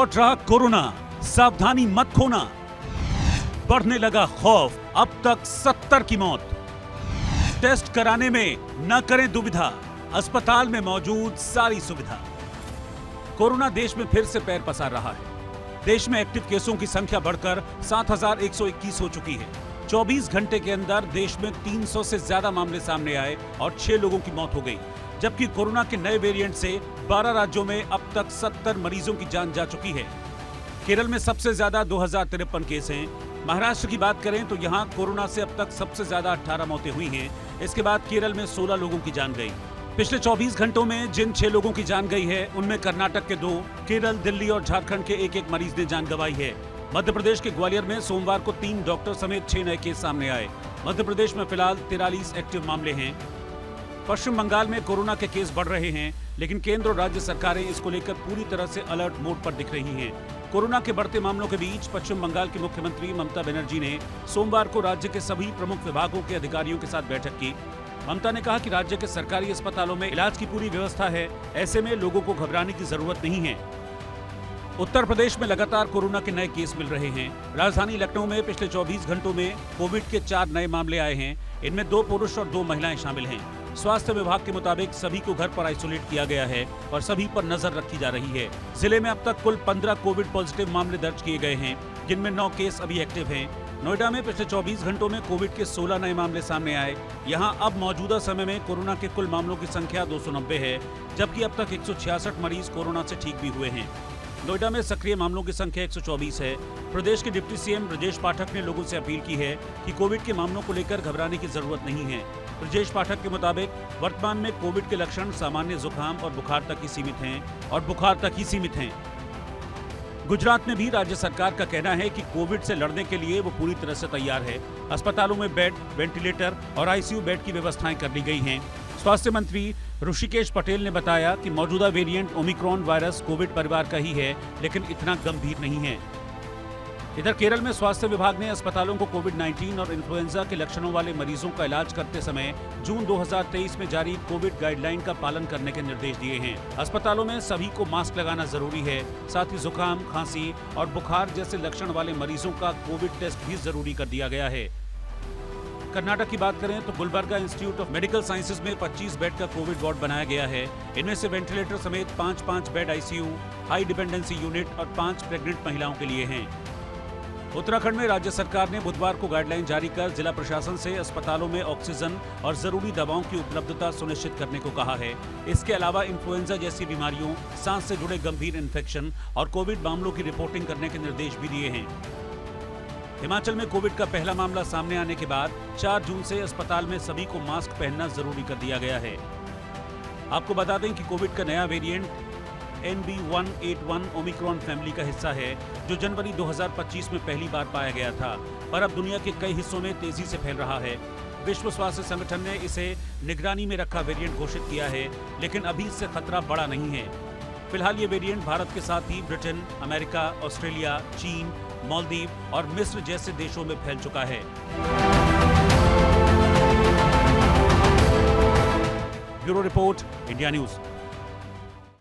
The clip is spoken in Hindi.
लौट रहा कोरोना, सावधानी मत खोना। बढ़ने लगा खौफ, अब तक 70 की मौत। टेस्ट कराने में न करें दुविधा, अस्पताल में मौजूद सारी सुविधा। कोरोना देश में फिर से पैर पसार रहा है। देश में एक्टिव केसों की संख्या बढ़कर 7,121 हो चुकी है। 24 घंटे के अंदर देश में 300 से ज्यादा मामले सामने आए और 6 लोगों की मौत हो गई, जबकि कोरोना के नए वेरिएंट से 12 राज्यों में अब तक 70 मरीजों की जान जा चुकी है। केरल में सबसे ज्यादा 2053 केस हैं। महाराष्ट्र की बात करें तो यहां कोरोना से अब तक सबसे ज्यादा 18 मौतें हुई हैं। इसके बाद केरल में 16 लोगों की जान गई। पिछले 24 घंटों में जिन 6 लोगों की जान गई है, उनमें कर्नाटक के 2, केरल, दिल्ली और झारखंड के एक मरीज ने जान गंवाई है। मध्य प्रदेश के ग्वालियर में सोमवार को 3 डॉक्टर समेत 6 नए केस सामने आए। मध्य प्रदेश में फिलहाल 43 एक्टिव मामले हैं। पश्चिम बंगाल में कोरोना के केस बढ़ रहे हैं, लेकिन केंद्र और राज्य सरकारें इसको लेकर पूरी तरह से अलर्ट मोड पर दिख रही हैं। कोरोना के बढ़ते मामलों के बीच पश्चिम बंगाल की मुख्यमंत्री ममता बनर्जी ने सोमवार को राज्य के सभी प्रमुख विभागों के अधिकारियों के साथ बैठक की। ममता ने कहा कि राज्य के सरकारी अस्पतालों में इलाज की पूरी व्यवस्था है, ऐसे में लोगों को घबराने की जरूरत नहीं है। उत्तर प्रदेश में लगातार कोरोना के नए केस मिल रहे हैं। राजधानी लखनऊ में पिछले 24 घंटों में कोविड के 4 नए मामले आए हैं। इनमें 2 पुरुष और 2 महिलाएं शामिल हैं। स्वास्थ्य विभाग के मुताबिक सभी को घर पर आइसोलेट किया गया है और सभी पर नजर रखी जा रही है। जिले में अब तक कुल 15 कोविड पॉजिटिव मामले दर्ज किए गए हैं, जिनमें 9 केस अभी एक्टिव हैं। नोएडा में पिछले 24 घंटों में कोविड के 16 नए मामले सामने आए। यहां अब मौजूदा समय में कोरोना के कुल मामलों की संख्या 290 है, जबकि अब तक 166 मरीज कोरोना से ठीक भी हुए हैं। नोएडा में सक्रिय मामलों की संख्या 124 है। प्रदेश के डिप्टी सीएम ब्रजेश पाठक ने लोगों से अपील की है कि कोविड के मामलों को लेकर घबराने की जरूरत नहीं है। ब्रजेश पाठक के मुताबिक वर्तमान में कोविड के लक्षण सामान्य जुकाम और बुखार तक ही सीमित हैं। गुजरात में भी राज्य सरकार का कहना है कि कोविड से लड़ने के लिए वो पूरी तरह से तैयार है। अस्पतालों में बेड, वेंटिलेटर और आईसीयू बेड की व्यवस्थाएं कर ली गई हैं। स्वास्थ्य मंत्री ऋषिकेश पटेल ने बताया कि मौजूदा वेरिएंट ओमिक्रॉन वायरस कोविड परिवार का ही है, लेकिन इतना गंभीर नहीं है। इधर केरल में स्वास्थ्य विभाग ने अस्पतालों को कोविड-19 और इन्फ्लुएंजा के लक्षणों वाले मरीजों का इलाज करते समय जून 2023 में जारी कोविड गाइडलाइन का पालन करने के निर्देश दिए हैं। अस्पतालों में सभी को मास्क लगाना जरूरी है। साथ ही जुकाम, खांसी और बुखार जैसे लक्षण वाले मरीजों का कोविड टेस्ट भी जरूरी कर दिया गया है। कर्नाटक की बात करें तो Gulbarga institute of medical sciences में 25 बेड का कोविड वार्ड बनाया गया है। इनमें से वेंटिलेटर समेत 5 bed ICU, high dependency unit और 5 प्रेग्नेंट महिलाओं के लिए हैं। उत्तराखंड में राज्य सरकार ने बुधवार को गाइडलाइन जारी कर जिला प्रशासन से अस्पतालों में ऑक्सीजन और जरूरी दवाओं की उपलब्धता सुनिश्चित करने को कहा है। इसके अलावा इन्फ्लुएंजा जैसी बीमारियों, सांस से जुड़े गंभीर इन्फेक्शन और कोविड मामलों की रिपोर्टिंग करने के निर्देश भी दिए हैं। हिमाचल में कोविड का पहला मामला सामने आने के बाद 4 जून से अस्पताल में सभी को मास्क पहनना जरूरी कर दिया गया है। आपको बता दें कि कोविड का नया वेरिएंट NB181 ओमिक्रॉन फैमिली का हिस्सा है, जो जनवरी 2025 में पहली बार पाया गया था, पर अब दुनिया के कई हिस्सों में तेजी से फैल रहा है। विश्व स्वास्थ्य संगठन ने इसे निगरानी में रखा वेरिएंट घोषित किया है, लेकिन अभी इससे खतरा बड़ा नहीं है। फिलहाल ये वेरिएंट भारत के साथ ही ब्रिटेन, अमेरिका, ऑस्ट्रेलिया, चीन, मालदीव और मिस्र जैसे देशों में फैल चुका है। Bureau report, India news.